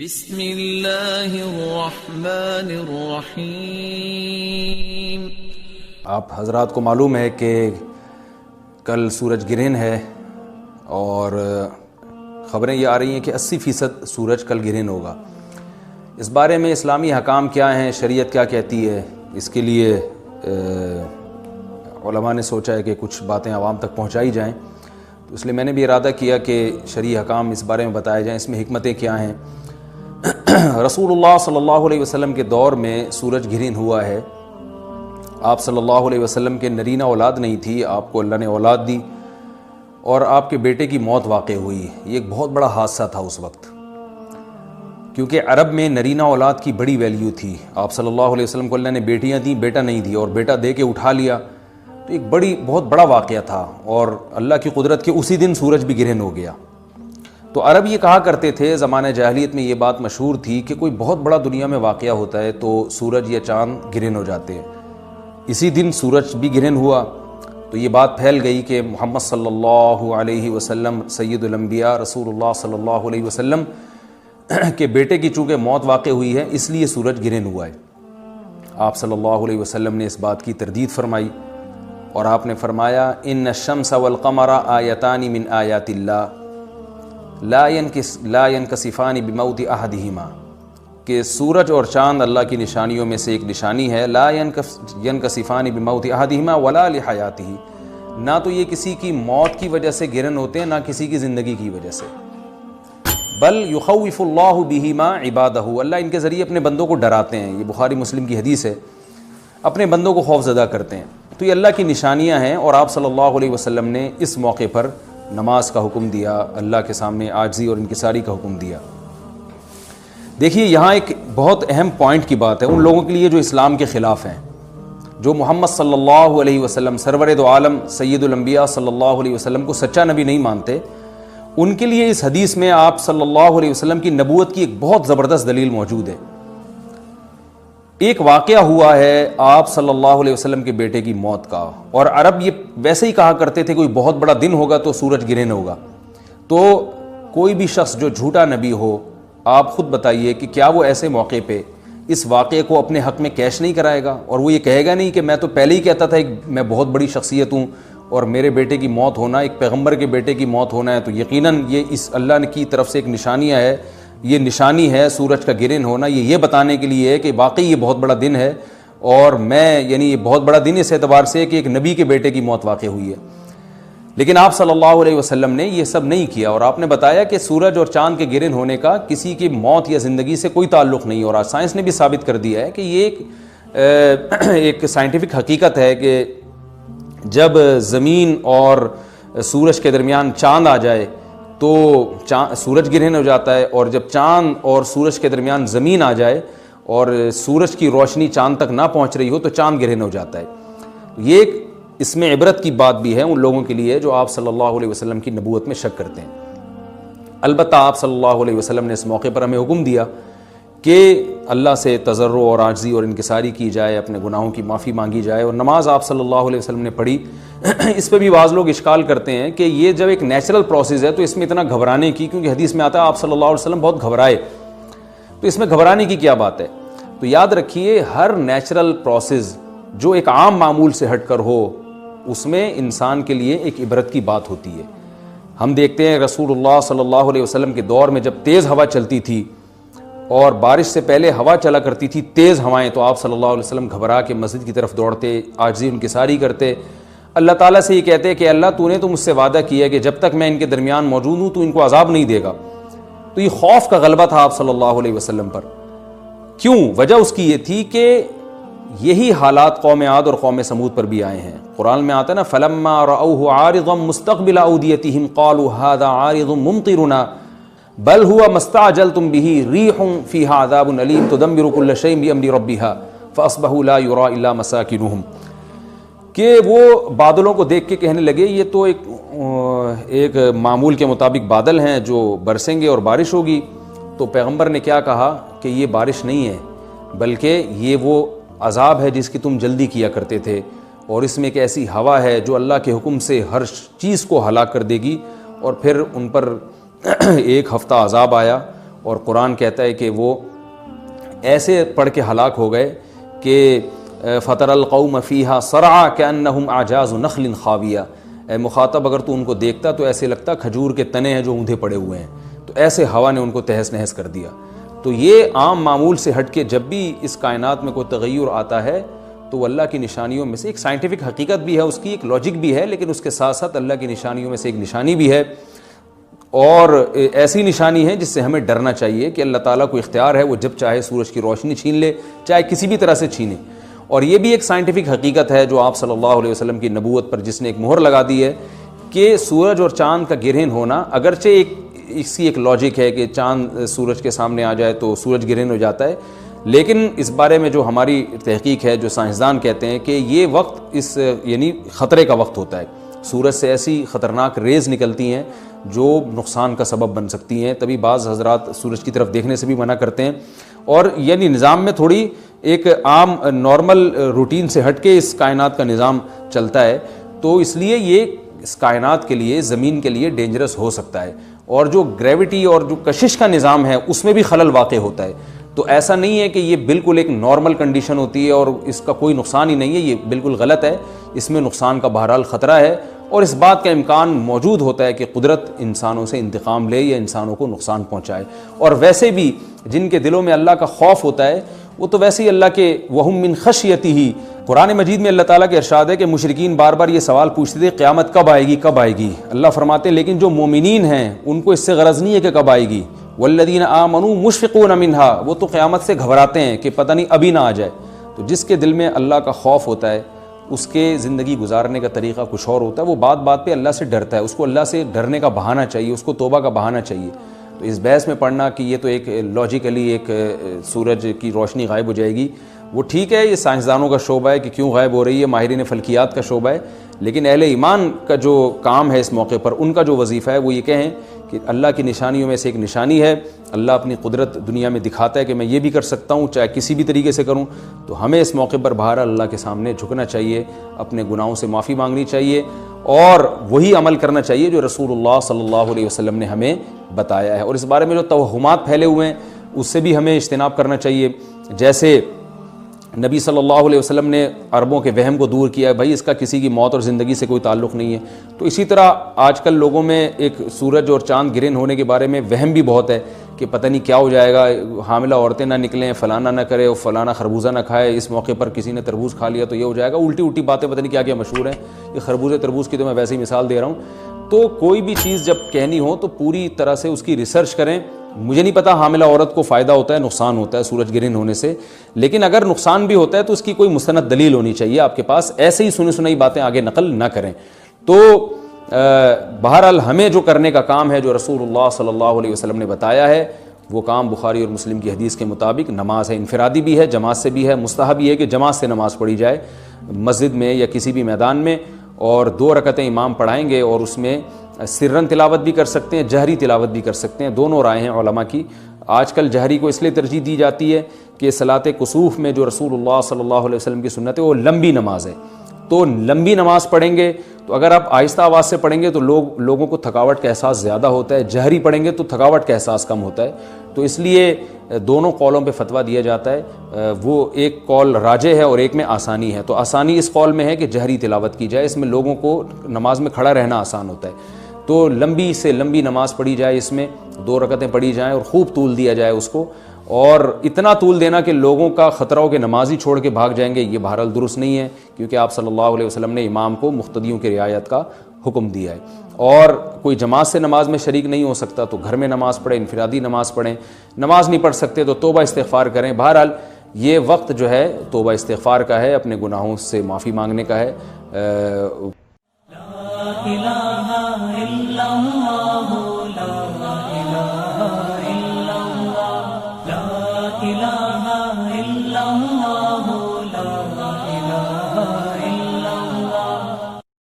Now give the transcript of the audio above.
بسم اللہ الرحمن الرحیم۔ آپ حضرات کو معلوم ہے کہ کل سورج گرہن ہے اور خبریں یہ آ رہی ہیں کہ 80% سورج کل گرہن ہوگا۔ اس بارے میں اسلامی حکام کیا ہیں، شریعت کیا کہتی ہے، اس کے لیے علماء نے سوچا ہے کہ کچھ باتیں عوام تک پہنچائی جائیں، تو اس لیے میں نے بھی ارادہ کیا کہ شرعی حکام اس بارے میں بتائے جائیں، اس میں حکمتیں کیا ہیں۔ رسول اللہ صلی اللہ علیہ وسلم کے دور میں سورج گرہن ہوا ہے۔ آپ صلی اللہ علیہ وسلم کے نرینہ اولاد نہیں تھی، آپ کو اللہ نے اولاد دی اور آپ کے بیٹے کی موت واقع ہوئی۔ یہ ایک بہت بڑا حادثہ تھا اس وقت، کیونکہ عرب میں نرینہ اولاد کی بڑی ویلیو تھی۔ آپ صلی اللہ علیہ وسلم کو اللہ نے بیٹیاں دیں، بیٹا نہیں دی، اور بیٹا دے کے اٹھا لیا، تو ایک بہت بڑا واقعہ تھا، اور اللہ کی قدرت کے اسی دن سورج بھی گرہن ہو گیا۔ تو عرب یہ کہا کرتے تھے، زمانہ جاہلیت میں یہ بات مشہور تھی کہ کوئی بہت بڑا دنیا میں واقعہ ہوتا ہے تو سورج یا چاند گرہن ہو جاتے ہیں۔ اسی دن سورج بھی گرہن ہوا تو یہ بات پھیل گئی کہ محمد صلی اللہ علیہ وسلم سید الانبیاء رسول اللہ صلی اللہ علیہ وسلم کے بیٹے کی چونکہ موت واقع ہوئی ہے، اس لیے سورج گرہن ہوا ہے۔ آپ صلی اللہ علیہ وسلم نے اس بات کی تردید فرمائی اور آپ نے فرمایا، ان الشمس والقمر آیتان من آیات اللہ لا ينکسفان بموت احدہما، کہ سورج اور چاند اللہ کی نشانیوں میں سے ایک نشانی ہے، لا ينکسفان بموت احدہما ولا لحیاتہ، نہ تو یہ کسی کی موت کی وجہ سے گرہن ہوتے ہیں، نہ کسی کی زندگی کی وجہ سے، بل یخوف اللہ بہما عبادہ، اللہ ان کے ذریعے اپنے بندوں کو ڈراتے ہیں۔ یہ بخاری مسلم کی حدیث ہے، اپنے بندوں کو خوف زدہ کرتے ہیں۔ تو یہ اللہ کی نشانیاں ہیں، اور آپ صلی اللہ علیہ وسلم نے اس موقع پر نماز کا حکم دیا، اللہ کے سامنے عاجزی اور انکساری کا حکم دیا۔ دیکھیے یہاں ایک بہت اہم پوائنٹ کی بات ہے ان لوگوں کے لیے جو اسلام کے خلاف ہیں، جو محمد صلی اللہ علیہ وسلم سرور دو عالم سید الانبیاء صلی اللہ علیہ وسلم کو سچا نبی نہیں مانتے، ان کے لیے اس حدیث میں آپ صلی اللہ علیہ وسلم کی نبوت کی ایک بہت زبردست دلیل موجود ہے۔ ایک واقعہ ہوا ہے آپ صلی اللہ علیہ وسلم کے بیٹے کی موت کا، اور عرب یہ ویسے ہی کہا کرتے تھے کوئی بہت بڑا دن ہوگا تو سورج گرہن ہوگا۔ تو کوئی بھی شخص جو جھوٹا نبی ہو، آپ خود بتائیے کہ کیا وہ ایسے موقع پہ اس واقعے کو اپنے حق میں کیش نہیں کرائے گا، اور وہ یہ کہے گا نہیں کہ میں تو پہلے ہی کہتا تھا کہ میں بہت بڑی شخصیت ہوں اور میرے بیٹے کی موت ہونا، ایک پیغمبر کے بیٹے کی موت ہونا ہے، تو یقیناً یہ اس اللہ کی طرف سے ایک نشانیاں ہے، یہ نشانی ہے سورج کا گرہن ہونا، یہ بتانے کے لیے ہے کہ واقعی یہ بہت بڑا دن ہے، اور میں یہ بہت بڑا دن اس اعتبار سے کہ ایک نبی کے بیٹے کی موت واقع ہوئی ہے۔ لیکن آپ صلی اللہ علیہ وسلم نے یہ سب نہیں کیا، اور آپ نے بتایا کہ سورج اور چاند کے گرہن ہونے کا کسی کی موت یا زندگی سے کوئی تعلق نہیں، اور آج سائنس نے بھی ثابت کر دیا ہے کہ یہ ایک سائنٹیفک حقیقت ہے کہ جب زمین اور سورج کے درمیان چاند آ جائے تو سورج گرہن ہو جاتا ہے، اور جب چاند اور سورج کے درمیان زمین آ جائے اور سورج کی روشنی چاند تک نہ پہنچ رہی ہو تو چاند گرہن ہو جاتا ہے۔ یہ ایک اس میں عبرت کی بات بھی ہے ان لوگوں کے لیے جو آپ صلی اللہ علیہ وسلم کی نبوت میں شک کرتے ہیں۔ البتہ آپ صلی اللہ علیہ وسلم نے اس موقع پر ہمیں حکم دیا کہ اللہ سے تضرع اور عاجزی اور انکساری کی جائے، اپنے گناہوں کی معافی مانگی جائے، اور نماز آپ صلی اللہ علیہ وسلم نے پڑھی۔ اس پہ بھی بعض لوگ اشکال کرتے ہیں کہ یہ جب ایک نیچرل پروسیس ہے تو اس میں اتنا گھبرانے کی، کیونکہ حدیث میں آتا ہے آپ صلی اللہ علیہ وسلم بہت گھبرائے، تو اس میں گھبرانے کی کیا بات ہے؟ تو یاد رکھیے ہر نیچرل پروسیس جو ایک عام معمول سے ہٹ کر ہو، اس میں انسان کے لیے ایک عبرت کی بات ہوتی ہے۔ ہم دیکھتے ہیں رسول اللہ صلی اللہ علیہ وسلم کے دور میں جب تیز ہوا چلتی تھی اور بارش سے پہلے ہوا چلا کرتی تھی تیز ہوائیں، تو آپ صلی اللہ علیہ وسلم گھبرا کے مسجد کی طرف دوڑتے، عاجزی انکساری کرتے، اللہ تعالیٰ سے یہ کہتے کہ اللہ تو نے تو مجھ سے وعدہ کیا ہے کہ جب تک میں ان کے درمیان موجود ہوں تو ان کو عذاب نہیں دے گا۔ تو یہ خوف کا غلبہ تھا آپ صلی اللہ علیہ وسلم پر۔ کیوں؟ وجہ اس کی یہ تھی کہ یہی حالات قوم عاد اور قوم سمود پر بھی آئے ہیں۔ قرآن میں آتا ہے نا، فَلَمَّا رَأَوْهُ عَارِضًا مُسْتَقْبِلَ أَوْدِيَتِهِمْ قَالُوا هَذَا عَارِضٌ مُمْطِرُنَا بَلْ هُوَ مَا اسْتَعْجَلْتُمْ بِهِ رِيحٌ فِيهَا عَذَابٌ أَلِيمٌ تُدَمِّرُ كُلَّ شَيْءٍ بِأَمْرِ رَبِّهَا فَأَصْبَحُوا لَا يُرَىٰ إِلَّا مَسَاكِنُهُمْ، کہ وہ بادلوں کو دیکھ کے کہنے لگے یہ تو ایک معمول کے مطابق بادل ہیں جو برسیں گے اور بارش ہوگی۔ تو پیغمبر نے کیا کہا کہ یہ بارش نہیں ہے بلکہ یہ وہ عذاب ہے جس کی تم جلدی کیا کرتے تھے، اور اس میں ایک ایسی ہوا ہے جو اللہ کے حکم سے ہر چیز کو ہلاک کر دے گی۔ اور پھر ان پر ایک ہفتہ عذاب آیا، اور قرآن کہتا ہے کہ وہ ایسے پڑھ کے ہلاک ہو گئے کہ فَتَرَ الْقَوْمَ فِيهَا صَرْعَىٰ كَأَنَّهُمْ أَعْجَازُ نَخْلٍ خَاوِيَةٍ۔ اے مخاطب اگر تو ان کو دیکھتا تو ایسے لگتا کھجور کے تنے ہیں جو اوندھے پڑے ہوئے ہیں، تو ایسے ہوا نے ان کو تہس نہس کر دیا۔ تو یہ عام معمول سے ہٹ کے جب بھی اس کائنات میں کوئی تغیر آتا ہے تو وہ اللہ کی نشانیوں میں سے ایک سائنٹیفک حقیقت بھی ہے، اس کی ایک لاجک بھی ہے، لیکن اس کے ساتھ ساتھ اللہ کی نشانیوں میں سے ایک نشانی بھی ہے، اور ایسی نشانی ہے جس سے ہمیں ڈرنا چاہیے کہ اللہ تعالیٰ کو اختیار ہے، وہ جب چاہے سورج کی روشنی چھین لے، چاہے کسی بھی طرح سے چھینے۔ اور یہ بھی ایک سائنٹیفک حقیقت ہے جو آپ صلی اللہ علیہ وسلم کی نبوت پر جس نے ایک مہر لگا دی ہے کہ سورج اور چاند کا گرہن ہونا، اگرچہ اس کی ایک لاجک ہے کہ چاند سورج کے سامنے آ جائے تو سورج گرہن ہو جاتا ہے، لیکن اس بارے میں جو ہماری تحقیق ہے، جو سائنسدان کہتے ہیں کہ یہ وقت یعنی خطرے کا وقت ہوتا ہے، سورج سے ایسی خطرناک ریز نکلتی ہیں جو نقصان کا سبب بن سکتی ہیں، تبھی بعض حضرات سورج کی طرف دیکھنے سے بھی منع کرتے ہیں، اور یعنی نظام میں تھوڑی ایک عام نارمل روٹین سے ہٹ کے اس کائنات کا نظام چلتا ہے، تو اس لیے یہ اس کائنات کے لیے، زمین کے لیے ڈینجرس ہو سکتا ہے، اور جو گریوٹی اور جو کشش کا نظام ہے اس میں بھی خلل واقع ہوتا ہے۔ تو ایسا نہیں ہے کہ یہ بالکل ایک نارمل کنڈیشن ہوتی ہے اور اس کا کوئی نقصان ہی نہیں ہے، یہ بالکل غلط ہے، اس میں نقصان کا بہرحال خطرہ ہے، اور اس بات کا امکان موجود ہوتا ہے کہ قدرت انسانوں سے انتقام لے یا انسانوں کو نقصان پہنچائے۔ اور ویسے بھی جن کے دلوں میں اللہ کا خوف ہوتا ہے وہ تو ویسے ہی اللہ کے وَهُم مِّن خَشْيَتِهِ، قرآن مجید میں اللہ تعالیٰ کے ارشاد ہے کہ مشرکین بار بار یہ سوال پوچھتے تھے قیامت کب آئے گی کب آئے گی، اللہ فرماتے ہیں لیکن جو مومنین ہیں ان کو اس سے غرض نہیں ہے کہ کب آئے گی، وَالَّذِينَ آمَنُوا مُشْفِقُونَ مِنْهَا، وہ تو قیامت سے گھبراتے ہیں کہ پتہ نہیں ابھی نہ آ جائے۔ تو جس کے دل میں اللہ کا خوف ہوتا ہے اس کے زندگی گزارنے کا طریقہ کچھ اور ہوتا ہے، وہ بات بات پہ اللہ سے ڈرتا ہے، اس کو اللہ سے ڈرنے کا بہانہ چاہیے، اس کو توبہ کا بہانہ چاہیے۔ تو اس بحث میں پڑھنا کہ یہ تو ایک لاجیکلی ایک سورج کی روشنی غائب ہو جائے گی، وہ ٹھیک ہے، یہ سائنسدانوں کا شعبہ ہے کہ کیوں غائب ہو رہی ہے، ماہرین فلکیات کا شعبہ ہے، لیکن اہل ایمان کا جو کام ہے اس موقع پر، ان کا جو وظیفہ ہے وہ یہ کہیں کہ اللہ کی نشانیوں میں سے ایک نشانی ہے، اللہ اپنی قدرت دنیا میں دکھاتا ہے کہ میں یہ بھی کر سکتا ہوں چاہے کسی بھی طریقے سے کروں، تو ہمیں اس موقع پر بہرحال اللہ کے سامنے جھکنا چاہیے، اپنے گناہوں سے معافی مانگنی چاہیے، اور وہی عمل کرنا چاہیے جو رسول اللہ صلی اللہ علیہ وسلم نے ہمیں بتایا ہے۔ اور اس بارے میں جو توہمات پھیلے ہوئے ہیں اس سے بھی ہمیں اجتناب کرنا چاہیے، جیسے نبی صلی اللہ علیہ وسلم نے عربوں کے وہم کو دور کیا ہے، بھائی اس کا کسی کی موت اور زندگی سے کوئی تعلق نہیں ہے، تو اسی طرح آج کل لوگوں میں ایک سورج اور چاند گرہن ہونے کے بارے میں وہم بھی بہت ہے کہ پتہ نہیں کیا ہو جائے گا، حاملہ عورتیں نہ نکلیں، فلانا نہ کرے، اور فلانا خربوزہ نہ کھائے، اس موقع پر کسی نے تربوز کھا لیا تو یہ ہو جائے گا، الٹی الٹی باتیں پتہ نہیں کیا کیا مشہور ہیں، یہ خربوزے تربوز کی تو میں ویسے ہی مثال دے رہا ہوں۔ تو کوئی بھی چیز جب کہنی ہو تو پوری طرح سے اس کی ریسرچ کریں۔ مجھے نہیں پتا حاملہ عورت کو فائدہ ہوتا ہے نقصان ہوتا ہے سورج گرہن ہونے سے، لیکن اگر نقصان بھی ہوتا ہے تو اس کی کوئی مستند دلیل ہونی چاہیے آپ کے پاس، ایسے ہی سنی سنائی باتیں آگے نقل نہ کریں۔ تو بہرحال ہمیں جو کرنے کا کام ہے جو رسول اللہ صلی اللہ علیہ وسلم نے بتایا ہے وہ کام بخاری اور مسلم کی حدیث کے مطابق نماز ہے، انفرادی بھی ہے، جماعت سے بھی ہے، مستحب یہ ہے کہ جماعت سے نماز پڑھی جائے مسجد میں یا کسی بھی میدان میں، اور 2 رکعتیں امام پڑھائیں گے اور اس میں سرن تلاوت بھی کر سکتے ہیں، جہری تلاوت بھی کر سکتے ہیں، دونوں رائے ہیں علماء کی۔ آج کل جہری کو اس لیے ترجیح دی جاتی ہے کہ صلاۃ کسوف میں جو رسول اللہ صلی اللہ علیہ وسلم کی سنت ہے وہ لمبی نماز ہے، تو لمبی نماز پڑھیں گے تو اگر آپ آہستہ آواز سے پڑھیں گے تو لوگوں کو تھکاوٹ کا احساس زیادہ ہوتا ہے، جہری پڑھیں گے تو تھکاوٹ کا احساس کم ہوتا ہے، تو اس لیے دونوں قولوں پہ فتویٰ دیا جاتا ہے، وہ ایک قول راجح ہے اور ایک میں آسانی ہے، تو آسانی اس قول میں ہے کہ جہری تلاوت کی جائے، اس میں لوگوں کو نماز میں کھڑا رہنا آسان ہوتا ہے، تو لمبی سے لمبی نماز پڑھی جائے، اس میں 2 رکعتیں پڑھی جائیں اور خوب طول دیا جائے اس کو، اور اتنا طول دینا کہ لوگوں کا خطرہ ہو کہ نماز ہی چھوڑ کے بھاگ جائیں گے، یہ بہرحال درست نہیں ہے، کیونکہ آپ صلی اللہ علیہ وسلم نے امام کو مقتدیوں کی رعایت کا حکم دیا ہے۔ اور کوئی جماعت سے نماز میں شریک نہیں ہو سکتا تو گھر میں نماز پڑھیں، انفرادی نماز پڑھیں، نماز نہیں پڑھ سکتے تو توبہ استغفار کریں۔ بہرحال یہ وقت جو ہے توبہ استغفار کا ہے، اپنے گناہوں سے معافی مانگنے کا ہے۔